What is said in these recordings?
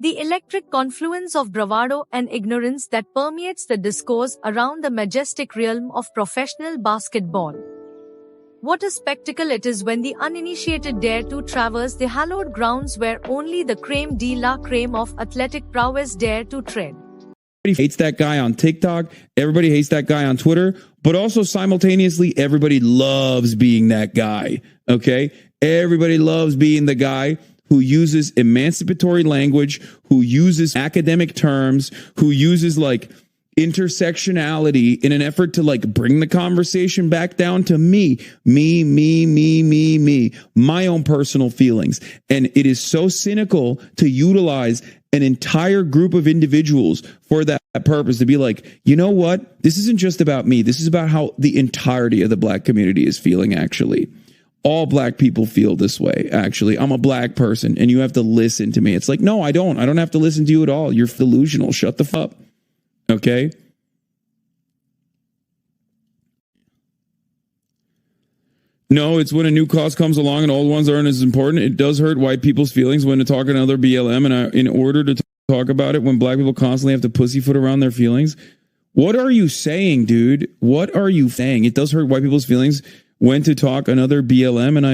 The electric confluence of bravado and ignorance that permeates the discourse around the majestic realm of professional basketball. What a spectacle it is when the uninitiated dare to traverse the hallowed grounds where only the creme de la creme of athletic prowess dare to tread. Everybody hates that guy on TikTok. Everybody hates that guy on Twitter. But also simultaneously, everybody loves being that guy. Okay? Everybody loves being the guy who uses emancipatory language, who uses academic terms, who uses like intersectionality in an effort to like bring the conversation back down to me, my own personal feelings. And it is so cynical to utilize an entire group of individuals for that purpose, to be like, you know what? This isn't just about me. This is about how the entirety of the Black community is feeling, actually. All Black people feel this way, actually. I'm a Black person and you have to listen to me. It's like, no, I don't. I don't have to listen to you at all. You're delusional. Shut the fuck up. Okay? No, it's when a new cause comes along and old ones aren't as important. It does hurt white people's feelings when to talk another BLM, and in order to talk about it, when Black people constantly have to pussyfoot around their feelings. What are you saying, dude? What are you saying? It does hurt white people's feelings when to talk another BLM, and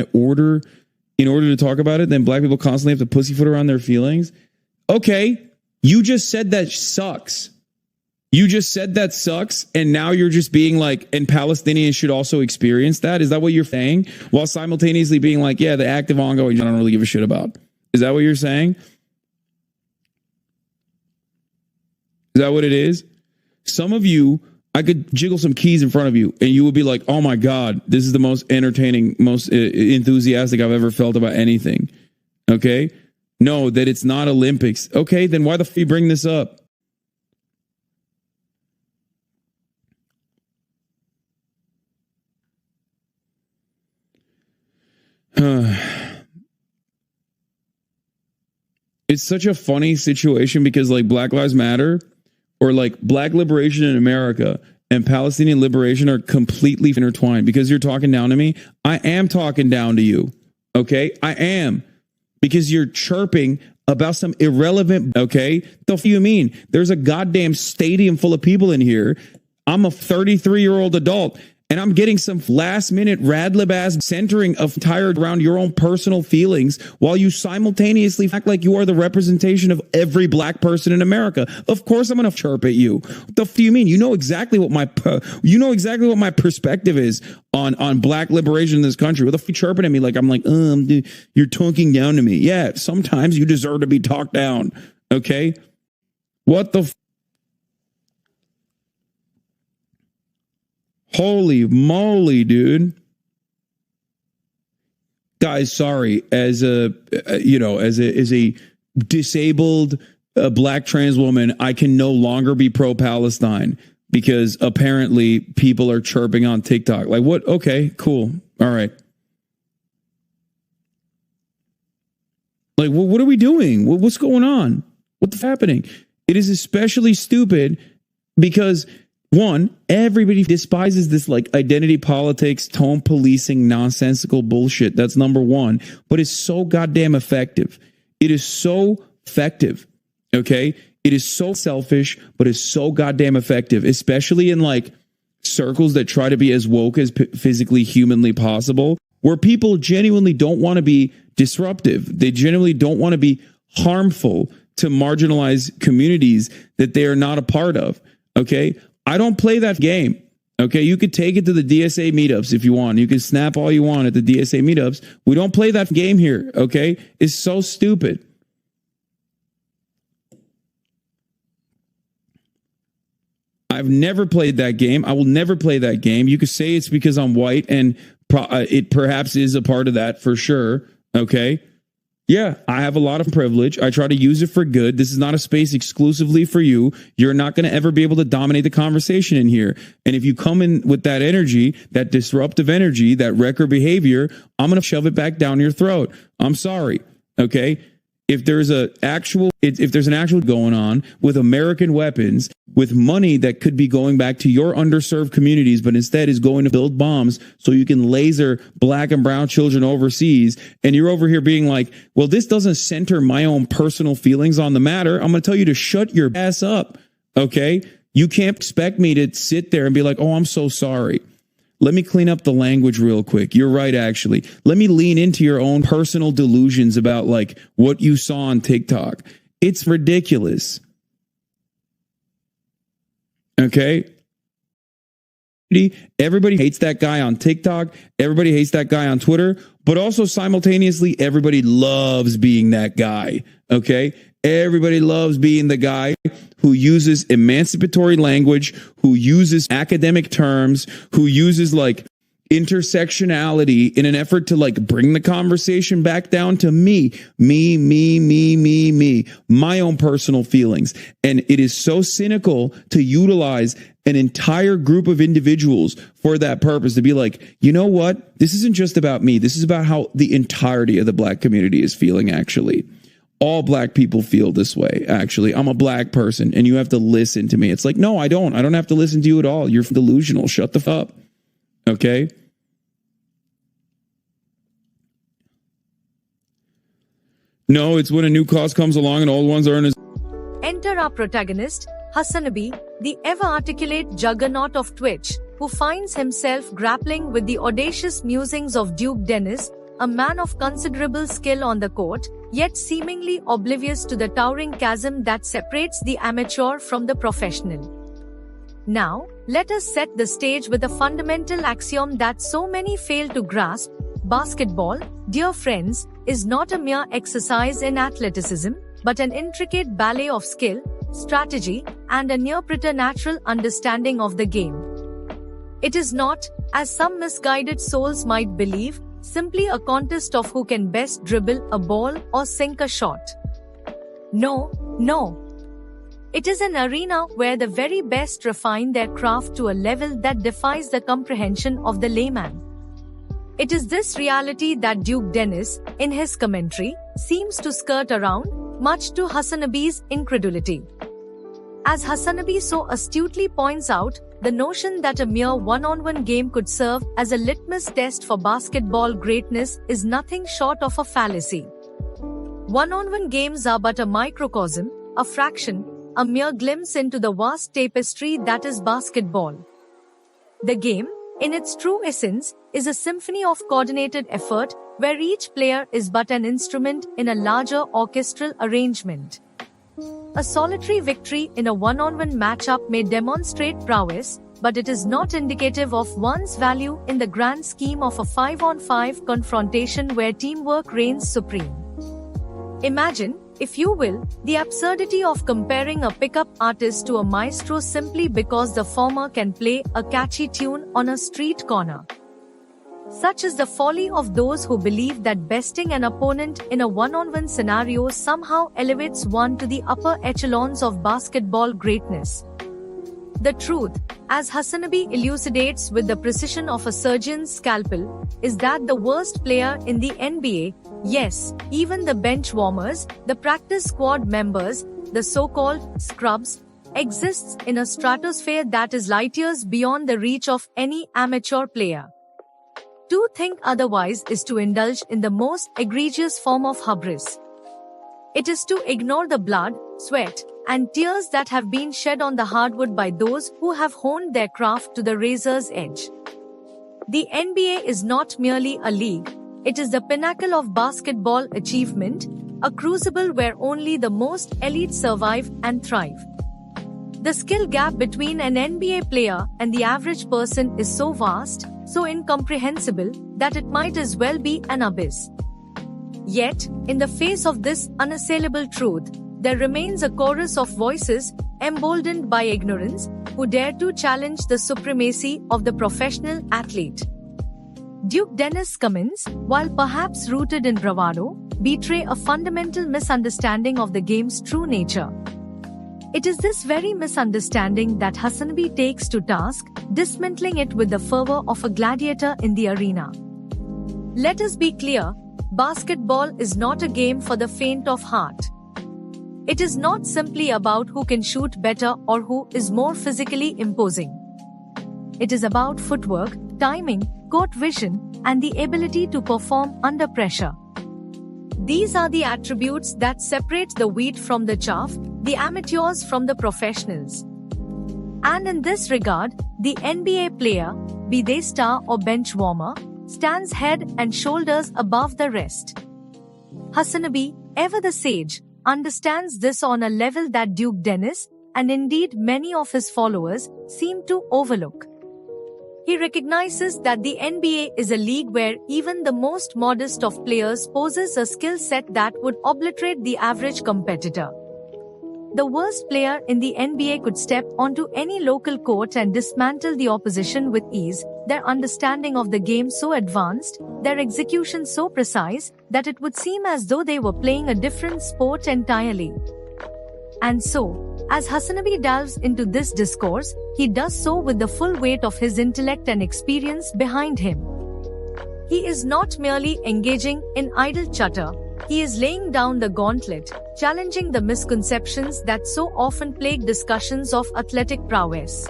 in order to talk about it, then Black people constantly have to pussyfoot around their feelings. Okay, you just said that sucks. You just said that sucks, and now you're just being like, and Palestinians should also experience that? Is that what you're saying? While simultaneously being like, yeah, the active ongoing, I don't really give a shit about. Is that what you're saying? Is that what it is? Some of you, I could jiggle some keys in front of you, and you would be like, oh my God, this is the most entertaining, most enthusiastic I've ever felt about anything. Okay? No, that it's not Olympics. Okay, then why the f*** you bring this up? It's such a funny situation because like Black Lives Matter or like Black liberation in America and Palestinian liberation are completely intertwined. Because you're talking down to me, I am talking down to you. Okay, I am, because you're chirping about some irrelevant. Okay, the f*** you mean? There's a goddamn stadium full of people in here. I'm a 33-year-old adult. And I'm getting some last minute rad lib ass centering of tired around your own personal feelings while you simultaneously act like you are the representation of every Black person in America. Of course I'm going to chirp at you. What the f*** do you mean? You know exactly what my perspective is on Black liberation in this country. What the f*** you chirping at me like I'm like, dude, you're talking down to me. Yeah, sometimes you deserve to be talked down. Okay? What the f***? Holy moly, dude. Guys, sorry. As a disabled Black trans woman, I can no longer be pro-Palestine because apparently people are chirping on TikTok. Like, what? Okay, cool. All right. Like, what are we doing? What's going on? What's happening? It is especially stupid because, one, everybody despises this like identity politics, tone policing, nonsensical bullshit. That's number one. But it's so goddamn effective. It is so effective. Okay? It is so selfish, but it's so goddamn effective, especially in like circles that try to be as woke as physically humanly possible, where people genuinely don't want to be disruptive. They genuinely don't want to be harmful to marginalized communities that they are not a part of. Okay? I don't play that game. Okay, you could take it to the DSA meetups if you want. You can snap all you want at the DSA meetups. We don't play that game here. Okay, it's so stupid. I've never played that game. I will never play that game. You could say it's because I'm white, and it perhaps is a part of that for sure. Okay. Yeah, I have a lot of privilege. I try to use it for good. This is not a space exclusively for you. You're not going to ever be able to dominate the conversation in here. And if you come in with that energy, that disruptive energy, that wrecker behavior, I'm going to shove it back down your throat. I'm sorry. Okay. If there's an actual going on with American weapons, with money that could be going back to your underserved communities, but instead is going to build bombs so you can laser black and brown children overseas, and you're over here being like, well, this doesn't center my own personal feelings on the matter, I'm going to tell you to shut your ass up. Okay? You can't expect me to sit there and be like, oh, I'm so sorry. Let me clean up the language real quick. You're right, actually. Let me lean into your own personal delusions about like what you saw on TikTok. It's ridiculous. Okay? Everybody hates that guy on TikTok. Everybody hates that guy on Twitter. But also simultaneously, everybody loves being that guy. Okay? Everybody loves being the guy who uses emancipatory language, who uses academic terms, who uses like intersectionality in an effort to like bring the conversation back down to me, my own personal feelings. And it is so cynical to utilize an entire group of individuals for that purpose, to be like, you know what? This isn't just about me. This is about how the entirety of the black community is feeling, actually. All black people feel this way, actually. I'm a black person and you have to listen to me. It's like, no, I don't. I don't have to listen to you at all. You're delusional. Shut the fuck up. Okay? No, it's when a new cause comes along and old ones are in his... Enter our protagonist, HasanAbi, the ever-articulate juggernaut of Twitch, who finds himself grappling with the audacious musings of Duke Dennis, a man of considerable skill on the court, yet seemingly oblivious to the towering chasm that separates the amateur from the professional. Now, let us set the stage with a fundamental axiom that so many fail to grasp. Basketball, dear friends, is not a mere exercise in athleticism, but an intricate ballet of skill, strategy, and a near preternatural understanding of the game. It is not, as some misguided souls might believe, simply a contest of who can best dribble a ball or sink a shot. No. It is an arena where the very best refine their craft to a level that defies the comprehension of the layman. It is this reality that Duke Dennis, in his commentary, seems to skirt around, much to HasanAbi's incredulity. As HasanAbi so astutely points out, the notion that a mere one-on-one game could serve as a litmus test for basketball greatness is nothing short of a fallacy. One-on-one games are but a microcosm, a fraction, a mere glimpse into the vast tapestry that is basketball. The game, in its true essence, is a symphony of coordinated effort, where each player is but an instrument in a larger orchestral arrangement. A solitary victory in a one-on-one matchup may demonstrate prowess, but it is not indicative of one's value in the grand scheme of a 5-on-5 confrontation where teamwork reigns supreme. Imagine, if you will, the absurdity of comparing a pickup artist to a maestro simply because the former can play a catchy tune on a street corner. Such is the folly of those who believe that besting an opponent in a one-on-one scenario somehow elevates one to the upper echelons of basketball greatness. The truth, as HasanAbi elucidates with the precision of a surgeon's scalpel, is that the worst player in the NBA, yes, even the bench warmers, the practice squad members, the so-called scrubs, exists in a stratosphere that is light years beyond the reach of any amateur player. To think otherwise is to indulge in the most egregious form of hubris. It is to ignore the blood, sweat, and tears that have been shed on the hardwood by those who have honed their craft to the razor's edge. The NBA is not merely a league, it is the pinnacle of basketball achievement, a crucible where only the most elite survive and thrive. The skill gap between an NBA player and the average person is so vast, so incomprehensible, that it might as well be an abyss. Yet, in the face of this unassailable truth, there remains a chorus of voices, emboldened by ignorance, who dare to challenge the supremacy of the professional athlete. Duke Dennis' comments, while perhaps rooted in bravado, betray a fundamental misunderstanding of the game's true nature. It is this very misunderstanding that HasanAbi takes to task, dismantling it with the fervor of a gladiator in the arena. Let us be clear, basketball is not a game for the faint of heart. It is not simply about who can shoot better or who is more physically imposing. It is about footwork, timing, court vision, and the ability to perform under pressure. These are the attributes that separate the wheat from the chaff, the amateurs from the professionals. And in this regard, the NBA player, be they star or bench warmer, stands head and shoulders above the rest. HasanAbi, ever the sage, understands this on a level that Duke Dennis, and indeed many of his followers, seem to overlook. He recognizes that the NBA is a league where even the most modest of players possess a skill set that would obliterate the average competitor. The worst player in the NBA could step onto any local court and dismantle the opposition with ease, their understanding of the game so advanced, their execution so precise, that it would seem as though they were playing a different sport entirely. And so, as HasanAbi delves into this discourse, he does so with the full weight of his intellect and experience behind him. He is not merely engaging in idle chatter, he is laying down the gauntlet, challenging the misconceptions that so often plague discussions of athletic prowess.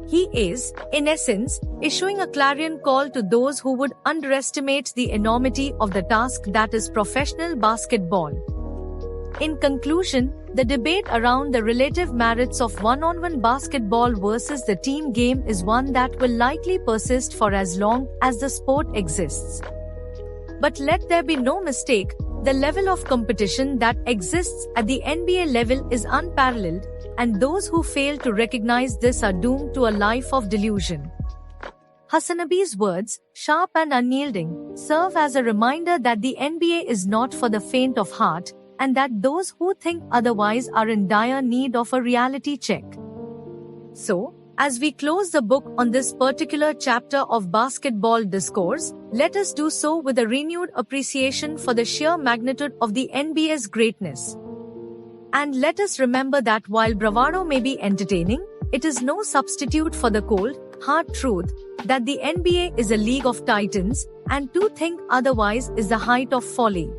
He is, in essence, issuing a clarion call to those who would underestimate the enormity of the task that is professional basketball. In conclusion, the debate around the relative merits of one-on-one basketball versus the team game is one that will likely persist for as long as the sport exists. But let there be no mistake, the level of competition that exists at the NBA level is unparalleled, and those who fail to recognize this are doomed to a life of delusion. HasanAbi's words, sharp and unyielding, serve as a reminder that the NBA is not for the faint of heart, and that those who think otherwise are in dire need of a reality check. So, as we close the book on this particular chapter of basketball discourse, let us do so with a renewed appreciation for the sheer magnitude of the NBA's greatness. And let us remember that while bravado may be entertaining, it is no substitute for the cold, hard truth that the NBA is a league of titans, and to think otherwise is the height of folly.